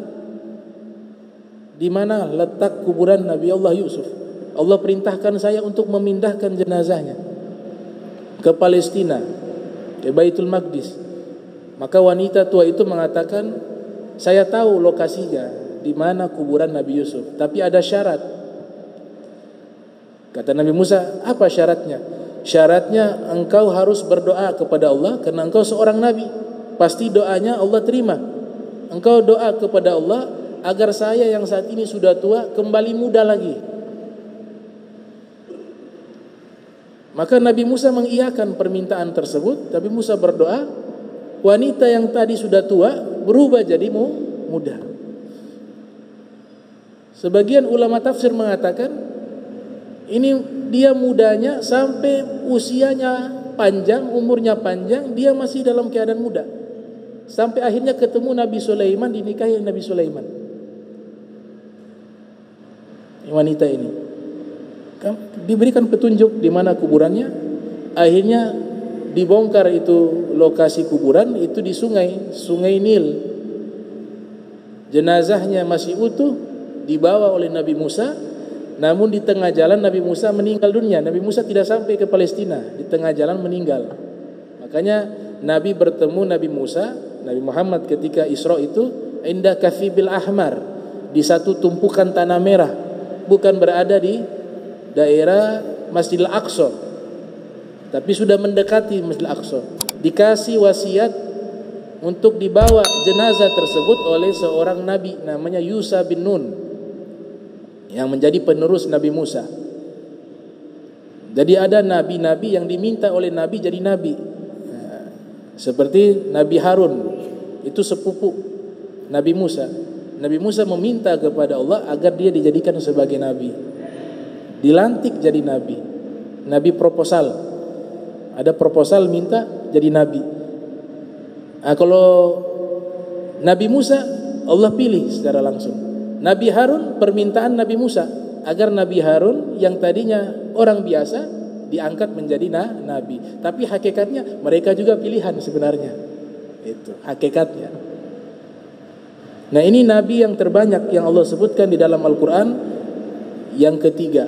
di mana letak kuburan Nabi Allah Yusuf? Allah perintahkan saya untuk memindahkan jenazahnya ke Palestina, ke Baitul Maqdis. Maka wanita tua itu mengatakan, saya tahu lokasinya di mana kuburan Nabi Yusuf, tapi ada syarat. Kata Nabi Musa, apa syaratnya? Syaratnya engkau harus berdoa kepada Allah karena engkau seorang nabi. Pasti doanya Allah terima. Engkau doa kepada Allah agar saya yang saat ini sudah tua kembali muda lagi. Maka Nabi Musa mengiyakan permintaan tersebut. Nabi Musa berdoa, wanita yang tadi sudah tua berubah jadi muda. Sebagian ulama tafsir mengatakan ini dia mudanya sampai usianya panjang, umurnya panjang, dia masih dalam keadaan muda. Sampai akhirnya ketemu Nabi Sulaiman, dinikahi Nabi Sulaiman. Wanita ini diberikan petunjuk di mana kuburannya. Akhirnya dibongkar itu lokasi kuburan itu di Sungai Nil. Jenazahnya masih utuh dibawa oleh Nabi Musa. Namun di tengah jalan Nabi Musa meninggal dunia. Nabi Musa tidak sampai ke Palestina, di tengah jalan meninggal. Makanya Nabi bertemu Nabi Musa, Nabi Muhammad ketika Isra itu inda Kafibil Ahmar, di satu tumpukan tanah merah, bukan berada di daerah Masjidil Aqsa, tapi sudah mendekati Masjidil Aqsa. Dikasih wasiat untuk dibawa jenazah tersebut oleh seorang nabi namanya Yusha bin Nun yang menjadi penerus Nabi Musa. Jadi ada nabi-nabi yang diminta oleh nabi jadi nabi. Seperti Nabi Harun, itu sepupu Nabi Musa. Nabi Musa meminta kepada Allah agar dia dijadikan sebagai nabi. Dilantik jadi nabi. Nabi proposal. Ada proposal minta jadi nabi. Nah, kalau Nabi Musa Allah pilih secara langsung. Nabi Harun permintaan Nabi Musa agar Nabi Harun yang tadinya orang biasa diangkat menjadi nabi. Tapi hakikatnya mereka juga pilihan sebenarnya. Itu hakikatnya. Nah, ini nabi yang terbanyak yang Allah sebutkan di dalam Al-Quran yang ketiga,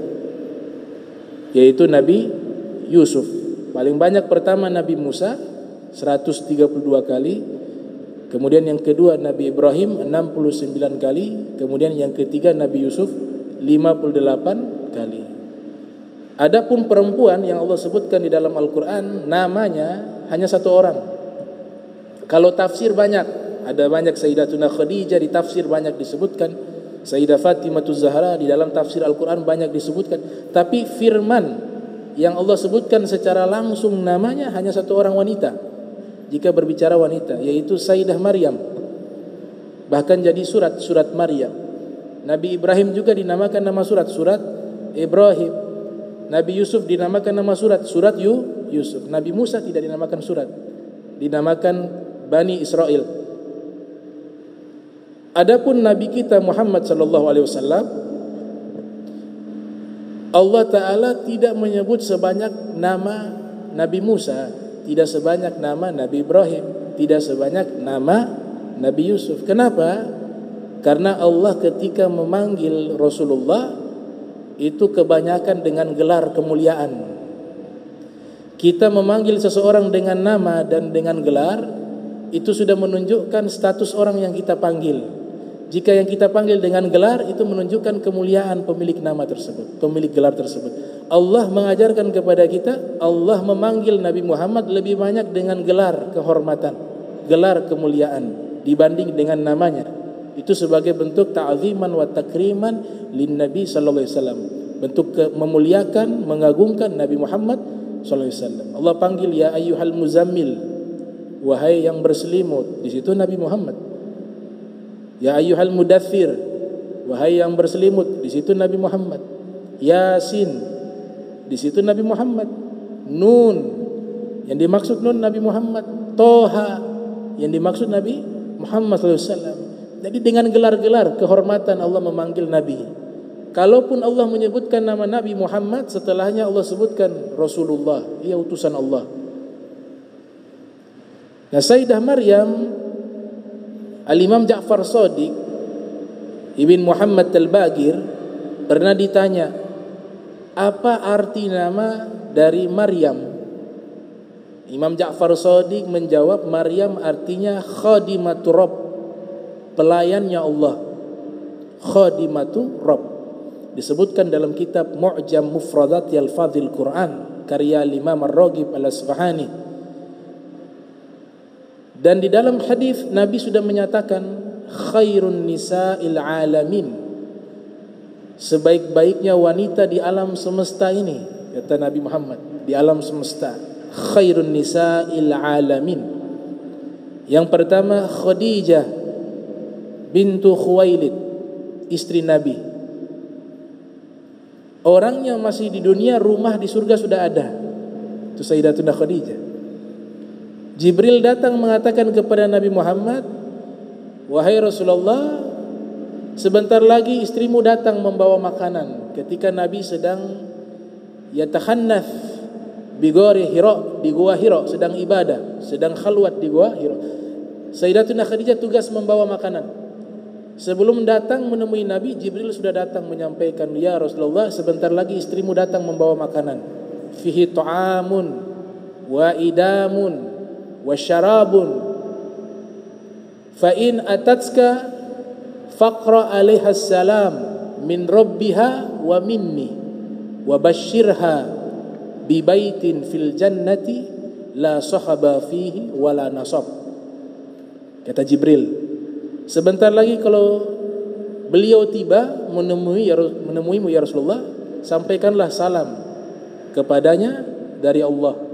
yaitu Nabi Yusuf. Paling banyak pertama Nabi Musa 132 kali. Kemudian yang kedua Nabi Ibrahim 69 kali. Kemudian yang ketiga Nabi Yusuf 58 kali. Adapun perempuan yang Allah sebutkan di dalam Al-Quran namanya hanya satu orang. Kalau tafsir banyak. Ada banyak. Sayyidatuna Khadijah di tafsir banyak disebutkan. Sayyidah Fatimah Zahra di dalam tafsir Al-Quran banyak disebutkan. Tapi firman yang Allah sebutkan secara langsung namanya hanya satu orang wanita. Jika berbicara wanita, yaitu Sayyidah Maryam. Bahkan jadi surat Maryam. Nabi Ibrahim juga dinamakan nama surat Ibrahim. Nabi Yusuf dinamakan nama surat Yusuf. Nabi Musa tidak dinamakan surat, dinamakan Bani Israel. Adapun Nabi kita Muhammad sallallahu alaihi wasallam, Allah Ta'ala tidak menyebut sebanyak nama Nabi Musa, tidak sebanyak nama Nabi Ibrahim, tidak sebanyak nama Nabi Yusuf. Kenapa? Karena Allah ketika memanggil Rasulullah itu kebanyakan dengan gelar kemuliaan. Kita memanggil seseorang dengan nama dan dengan gelar, itu sudah menunjukkan status orang yang kita panggil. Jika yang kita panggil dengan gelar, itu menunjukkan kemuliaan pemilik nama tersebut, pemilik gelar tersebut. Allah mengajarkan kepada kita, Allah memanggil Nabi Muhammad lebih banyak dengan gelar kehormatan, gelar kemuliaan dibanding dengan namanya. Itu sebagai bentuk ta'ziman wa takriman lin Nabi sallallahu alaihi wasallam, bentuk memuliakan, mengagungkan Nabi Muhammad sallallahu alaihi wasallam. Allah panggil ya ayyuhal muzammil, wahai yang berselimut, di situ Nabi Muhammad. Ya ayyuhal mudaththir, wahai yang berselimut, di situ Nabi Muhammad. Yasin, di situ Nabi Muhammad. Nun, yang dimaksud Nun Nabi Muhammad. Toha, yang dimaksud Nabi Muhammad SAW. Jadi dengan gelar-gelar kehormatan Allah memanggil Nabi. Kalaupun Allah menyebutkan nama Nabi Muhammad, setelahnya Allah sebutkan Rasulullah, ia utusan Allah. Nah, Sayyidah Maryam, Al-Imam Ja'far Shadiq Ibn Muhammad Al-Bagir pernah ditanya, apa arti nama dari Maryam? Imam Ja'far Shadiq menjawab, Maryam artinya khadimatu Rabb, pelayannya Allah. Khadimatu Rabb disebutkan dalam kitab Mu'jam Mufradat Al-Fadhil Quran karya Imam Ar-Raghib Al-Asfahani. Dan di dalam hadis Nabi sudah menyatakan khairun nisa'il alamin, sebaik-baiknya wanita di alam semesta ini, kata Nabi Muhammad, di alam semesta. Khairun nisa'il alamin. Yang pertama Khadijah bintu Khuwailid, istri Nabi. Orangnya masih di dunia, rumah di surga sudah ada. Itu Sayyidatuna Khadijah. Jibril datang mengatakan kepada Nabi Muhammad, wahai Rasulullah, sebentar lagi istrimu datang membawa makanan. Ketika Nabi sedang yatakhannath bi ghari Hira, di gua Hira, sedang ibadah, sedang khalwat di gua Hira. Sayyidatuna Khadijah tugas membawa makanan. Sebelum datang menemui Nabi, Jibril sudah datang menyampaikan, ya Rasulullah, sebentar lagi istrimu datang membawa makanan. Fihi ta'amun wa idamun wa syarabun, fa in atatska faqra 'alaiha salam min rabbiha wa minni wa basyirha bi baitin fil jannati la sahaba fihi wa la nasab. Kata Jibril, sebentar lagi kalau beliau tiba menemuimu ya Rasulullah, sampaikanlah salam kepadanya dari Allah.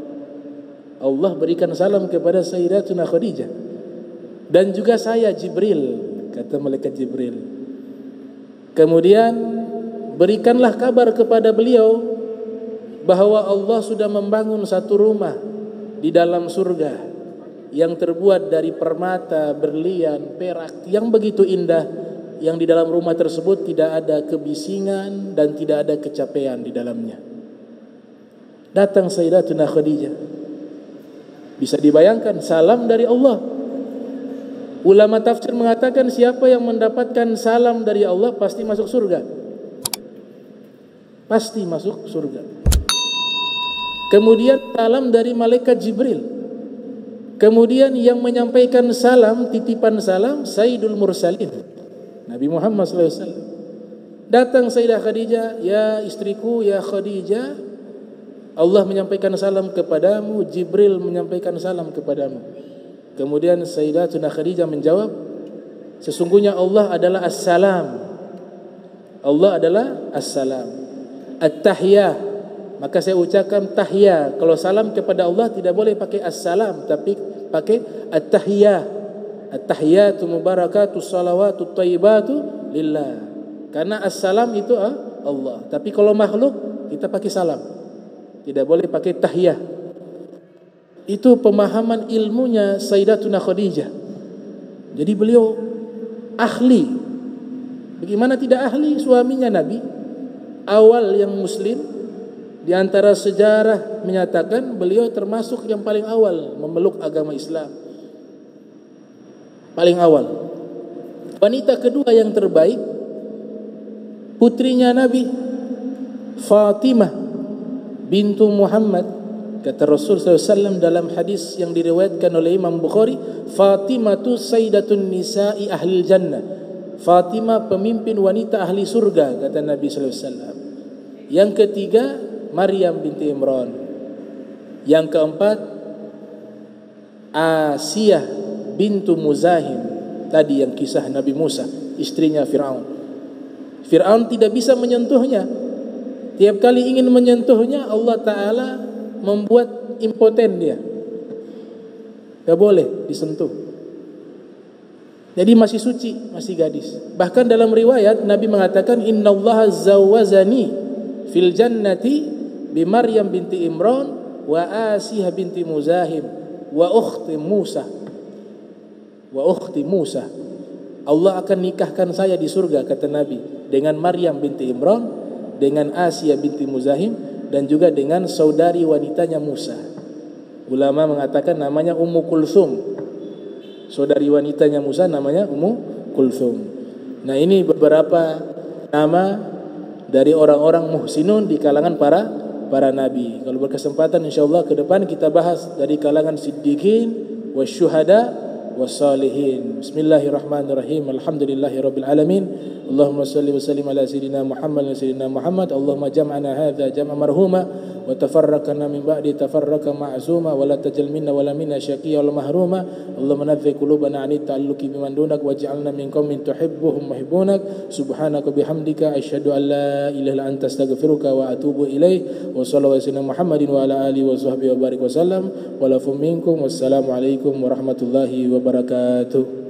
Allah berikan salam kepada Sayyidatuna Khadijah. Dan juga saya Jibril, kata malaikat Jibril. Kemudian berikanlah kabar kepada beliau bahwa Allah sudah membangun satu rumah di dalam surga yang terbuat dari permata, berlian, perak yang begitu indah, yang di dalam rumah tersebut tidak ada kebisingan dan tidak ada kecapean di dalamnya. Datang Sayyidatuna Khadijah. Bisa dibayangkan, salam dari Allah. Ulama tafsir mengatakan siapa yang mendapatkan salam dari Allah pasti masuk surga. Pasti masuk surga. Kemudian salam dari malaikat Jibril. Kemudian yang menyampaikan salam, titipan salam, Sayyidul Mursalin, Nabi Muhammad SAW. Datang Sayyidah Khadijah, ya istriku, ya Khadijah, Allah menyampaikan salam kepadamu, Jibril menyampaikan salam kepadamu. Kemudian Sayyidatuna Khadijah menjawab, sesungguhnya Allah adalah As-Salam. Allah adalah As-Salam. At-Tahiyah, maka saya ucapkan tahiyah. Kalau salam kepada Allah tidak boleh pakai As-Salam, tapi pakai At-Tahiyah. At-Tahiyatu mubarakatu salawatu tayyibatu lillah. Karena As-Salam itu Allah. Tapi kalau makhluk kita pakai salam. Tidak boleh pakai tahiyah. Itu pemahaman ilmunya Sayyidatuna Khadijah. Jadi beliau ahli. Bagaimana tidak ahli? Suaminya Nabi, awal yang muslim. Di antara sejarah menyatakan beliau termasuk yang paling awal memeluk agama Islam. Paling awal. Wanita kedua yang terbaik, putrinya Nabi, Fatimah bintu Muhammad. Kata Rasul SAW dalam hadis yang diriwayatkan oleh Imam Bukhari, Fatimah tu sayyidatun nisa'i ahlil jannah. Fatimah pemimpin wanita ahli surga, kata Nabi SAW. Yang ketiga, Maryam binti Imran. Yang keempat, Asiyah bintu Muzahim. Tadi yang kisah Nabi Musa, istrinya Fir'aun. Fir'aun tidak bisa menyentuhnya. Tiap kali ingin menyentuhnya, Allah Ta'ala membuat impoten dia. Tidak boleh disentuh. Jadi masih suci, masih gadis. Bahkan dalam riwayat Nabi mengatakan, Innallaha zawwazani fil jannati bi Maryam binti Imran wa Asiyah binti Muzahim wa ukhti Musa. Wa ukhti Musa. Allah akan nikahkan saya di surga, kata Nabi, dengan Maryam binti Imran, dengan Asiyah binti Muzahim, dan juga dengan saudari wanitanya Musa. Ulama mengatakan namanya Ummu Kulthum. Saudari wanitanya Musa namanya Ummu Kulthum. Nah, ini beberapa nama dari orang-orang muhsinun di kalangan para nabi. Kalau berkesempatan insyaallah ke depan kita bahas dari kalangan siddiqin wasyuhada wassalihin. Bismillahirrahmanirrahim. Alhamdulillahirabbil alamin. Allahumma salli wa sallim ala sayyidina Muhammad wa sayyidina Muhammad. Allahumma jam'ana hadza jam'a marhuma wa tafarraqna min ba'di tafarraqa ma'zuma wa la tajal minna wa la minna syaqiyya wa mahruma. Allahumma nadzi qulubana 'ani ta'alluqi biman dunak waj'alna min qaumin tuhibbuhum muhibbunak. Subhanaka bihamdika asyhadu an la ilaha illa anta astaghfiruka wa atubu ilaik. Wa sallallahu alaihi wasallam Muhammadin wa ala alihi wa sahbihi wa barik wasallam. Wa lakum minkum wassalamu alaikum warahmatullahi wabarakatuh.